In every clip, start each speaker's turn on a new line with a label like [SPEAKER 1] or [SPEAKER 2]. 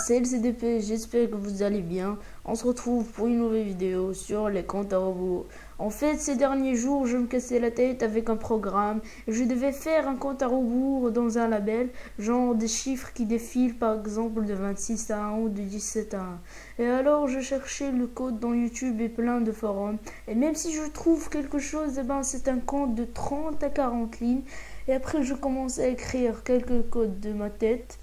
[SPEAKER 1] c'est le CDP, j'espère que vous allez bien. On se retrouve pour une nouvelle vidéo sur les comptes à rebours. En fait, ces derniers jours, je me cassais la tête avec un programme. Je devais faire un compte à rebours dans un label, genre des chiffres qui défilent par exemple de 26 à 1 ou de 17 à 1. Et alors, je cherchais le code dans YouTube et plein de forums. Et même si je trouve quelque chose, eh ben, c'est un compte de 30 à 40 lignes. Et après, je commençais à écrire quelques codes de ma tête.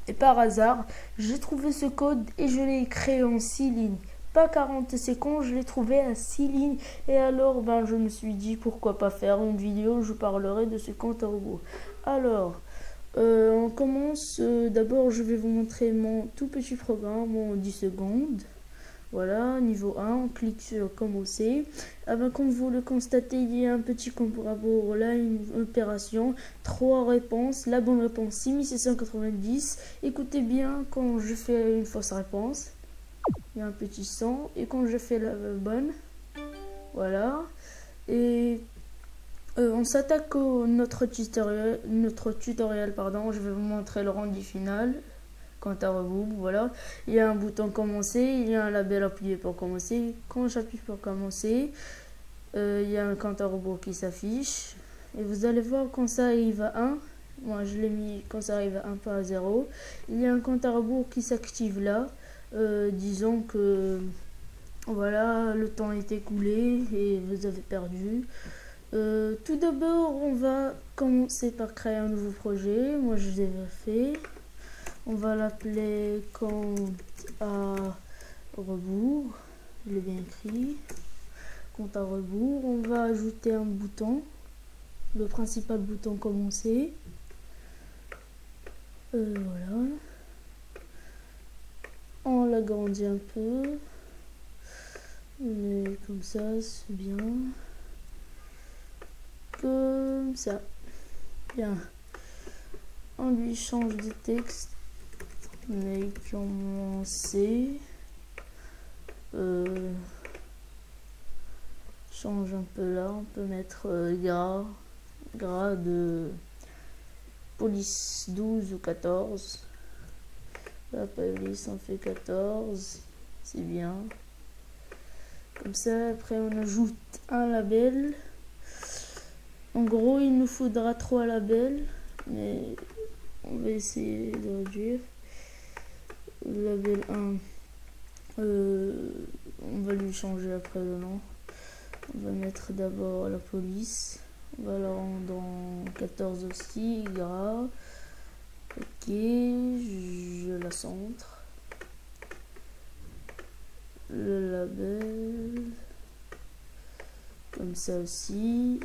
[SPEAKER 1] Et par hasard, j'ai trouvé ce code et je l'ai créé en 6 lignes. Pas 40 secondes, je l'ai trouvé à 6 lignes. Et alors, je me suis dit, pourquoi pas faire une vidéo où je parlerai de ce compte à rebours. Alors, on commence. D'abord, je vais vous montrer mon tout petit programme en 10 secondes. Voilà, niveau 1, on clique sur commencer. Comme vous le constatez, il y a un petit compte à rebours, là une opération, 3 réponses. La bonne réponse 6690. Écoutez bien quand je fais une fausse réponse. Il y a un petit son. Et quand je fais la bonne, voilà. Et on s'attaque au notre tutoriel, pardon. Je vais vous montrer le rendu final. Compte à rebours, voilà. Il y a un bouton commencer, il y a un label appuyé pour commencer. Quand j'appuie pour commencer, il y a un compte à rebours qui s'affiche. Et vous allez voir quand ça arrive à 1. Moi je l'ai mis quand ça arrive à 1, pas à 0. Il y a un compte à rebours qui s'active là. Disons que voilà, le temps est écoulé et vous avez perdu. Tout d'abord, on va commencer par créer un nouveau projet. Moi je l'ai fait. On va l'appeler compte à rebours. Je l'ai bien écrit. Compte à rebours. On va ajouter un bouton. Le principal bouton commencer. Voilà. On l'agrandit un peu. Mais comme ça, c'est bien. Comme ça. Bien. On lui change de texte. Mais commencer. Change un peu là. On peut mettre gras de police 12 ou 14. La police on fait 14. C'est bien. Comme ça, après on ajoute un label. En gros, il nous faudra 3 labels. Mais on va essayer de réduire. Le label 1. On va lui changer après le nom. On va mettre d'abord la police. On va la rendre en 14 aussi, gras. Ok, je la centre. Le label. Comme ça aussi.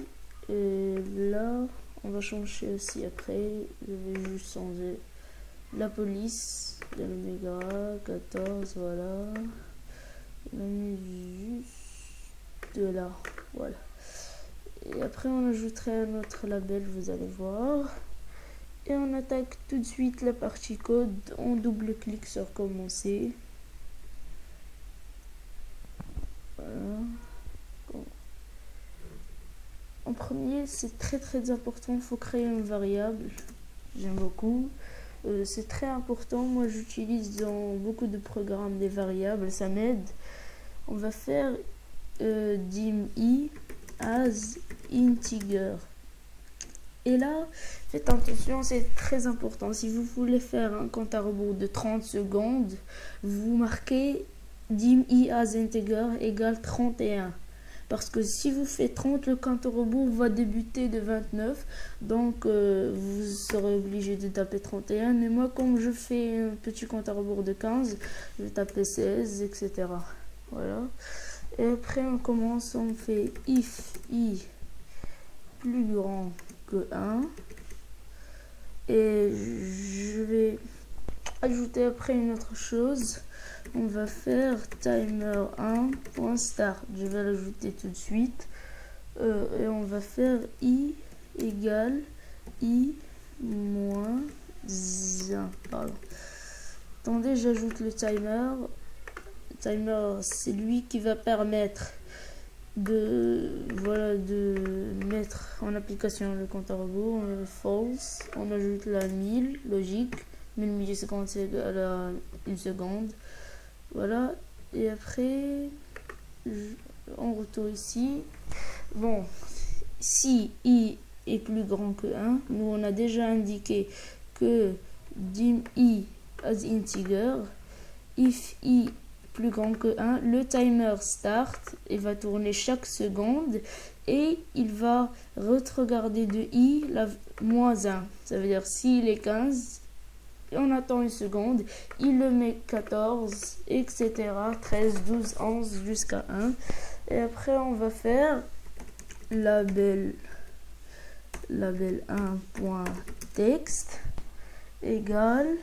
[SPEAKER 1] Et là, on va changer aussi après. Je vais juste changer la police. De l'oméga 14, voilà. On met juste de là, voilà. Et après on ajouterait un autre label, vous allez voir. Et on attaque tout de suite la partie code. On double-clique sur commencer. Voilà. En premier, c'est très important, il faut créer une variable. J'aime beaucoup. C'est très important. Moi, j'utilise dans beaucoup de programmes des variables, ça m'aide. On va faire dim as integer. Et là, faites attention, c'est très important. Si vous voulez faire un compte à rebours de 30 secondes, vous marquez dim as integer égale 31. Parce que si vous faites 30, le compte à rebours va débuter de 29. Donc, vous serez obligé de taper 31. Mais moi, comme je fais un petit compte à rebours de 15, je vais taper 16, etc. Voilà. Et après, on commence, on fait if i plus grand que 1. Et je vais ajouter après une autre chose. On va faire timer1.start. Je vais l'ajouter tout de suite. Et on va faire i égale i moins 1. Pardon. Attendez, j'ajoute le timer. Le timer, c'est lui qui va permettre de mettre en application le compte à rebours. On met false. On ajoute la 1000, logique. 1000 millisecondes c'est égal à 1 seconde. Voilà. Et après, on retourne ici. Bon, si i est plus grand que 1, nous on a déjà indiqué que dim i as integer. If i plus grand que 1, le timer start et va tourner chaque seconde et il va regarder de i la moins 1. Ça veut dire s'il est 15, on attend une seconde, il le met 14, etc. 13, 12, 11 jusqu'à 1. Et après on va faire label 1.text égale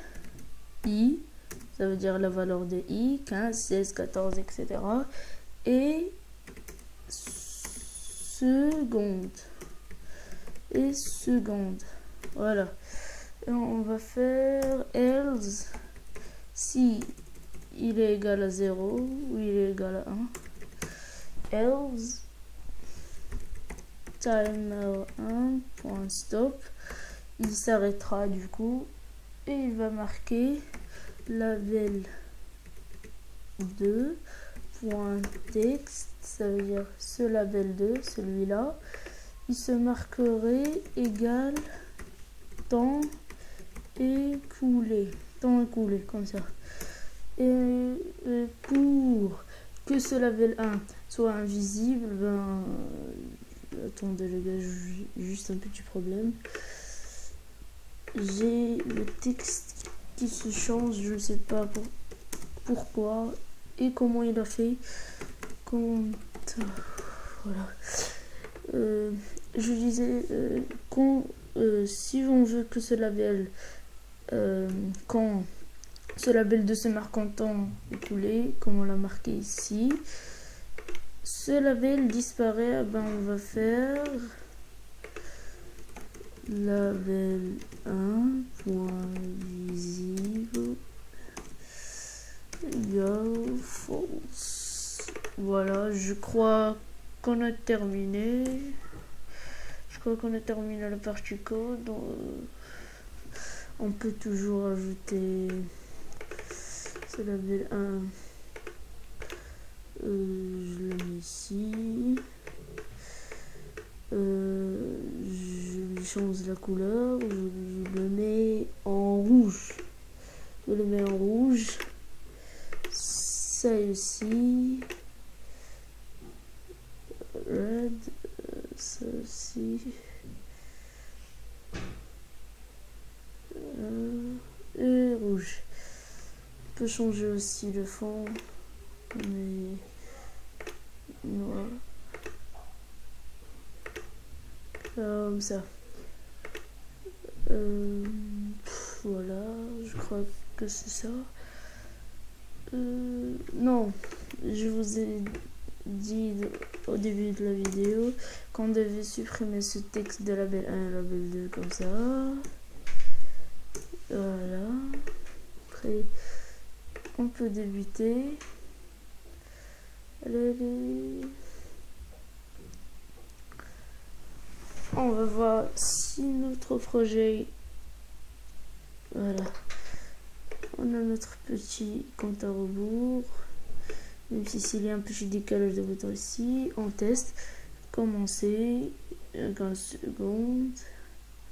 [SPEAKER 1] i. Ça veut dire la valeur de i, 15, 16, 14, etc. Et seconde. Et seconde. Voilà. Et on va faire else si il est égal à 0 ou il est égal à 1. Else timer 1.stop. Il s'arrêtera du coup et il va marquer label 2.text, ça veut dire ce label 2, celui-là, il se marquerait égal temps écoulé, comme ça. Et pour que ce label 1 soit invisible, ben attendez les gars, juste un petit problème. J'ai le texte qui se change, je ne sais pas pourquoi et comment il a fait. Voilà. Je disais si on veut que ce label quand ce label de se marque en temps écoulé, comme on l'a marqué ici, ce label disparaît, ben on va faire label 1.visible égale false. Voilà, je crois qu'on a terminé. La partie code. On peut toujours ajouter ce label 1. Je le mets ici. Je lui change la couleur. Je le mets en rouge. Ça aussi. Red. Ça aussi. Et rouge. On peut changer aussi le fond. Mais noir. Comme ça. Voilà, je crois que c'est ça. Non, je vous ai dit au début de la vidéo qu'on devait supprimer ce texte de label 1 et label 2 comme ça. Voilà. Après, on peut débuter. Allez. On va voir si notre projet... Voilà. On a notre petit compte à rebours. Même s'il y a un petit décalage de boutons ici. On teste. Commencer. 15 secondes.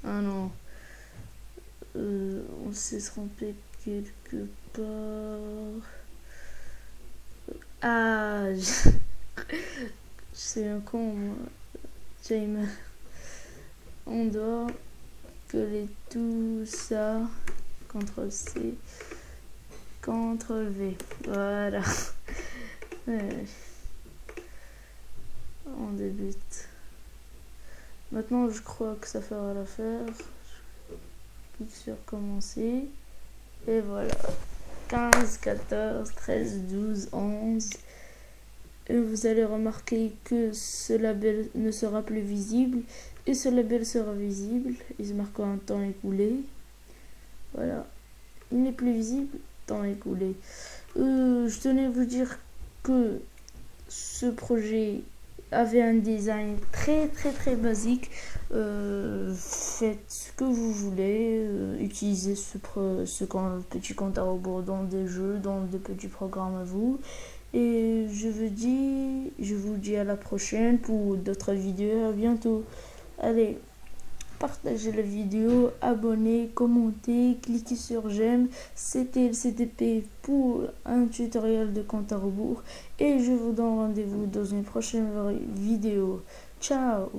[SPEAKER 1] Ah non. On s'est trompé quelque part. Ah, c'est un con, moi. Timer. On doit coller tout ça. CTRL-C. CTRL-V. Voilà. On débute. Maintenant, je crois que ça fera l'affaire. Clique sur commencer. Et voilà. 15, 14, 13, 12, 11. Et vous allez remarquer que ce label ne sera plus visible. Et ce label sera visible. Il se marquera un temps écoulé. Voilà. Il n'est plus visible. Temps écoulé. Je tenais à vous dire que ce projet avait un design très basique. Faites ce que vous voulez, utilisez petit compte à rebours dans des jeux, dans des petits programmes à vous. Et je vous dis à la prochaine pour d'autres vidéos. À bientôt. Allez, partagez la vidéo, abonnez, commentez, cliquez sur j'aime. C'était le CTP pour un tutoriel de compte à rebours. Et je vous donne rendez-vous dans une prochaine vidéo. Ciao!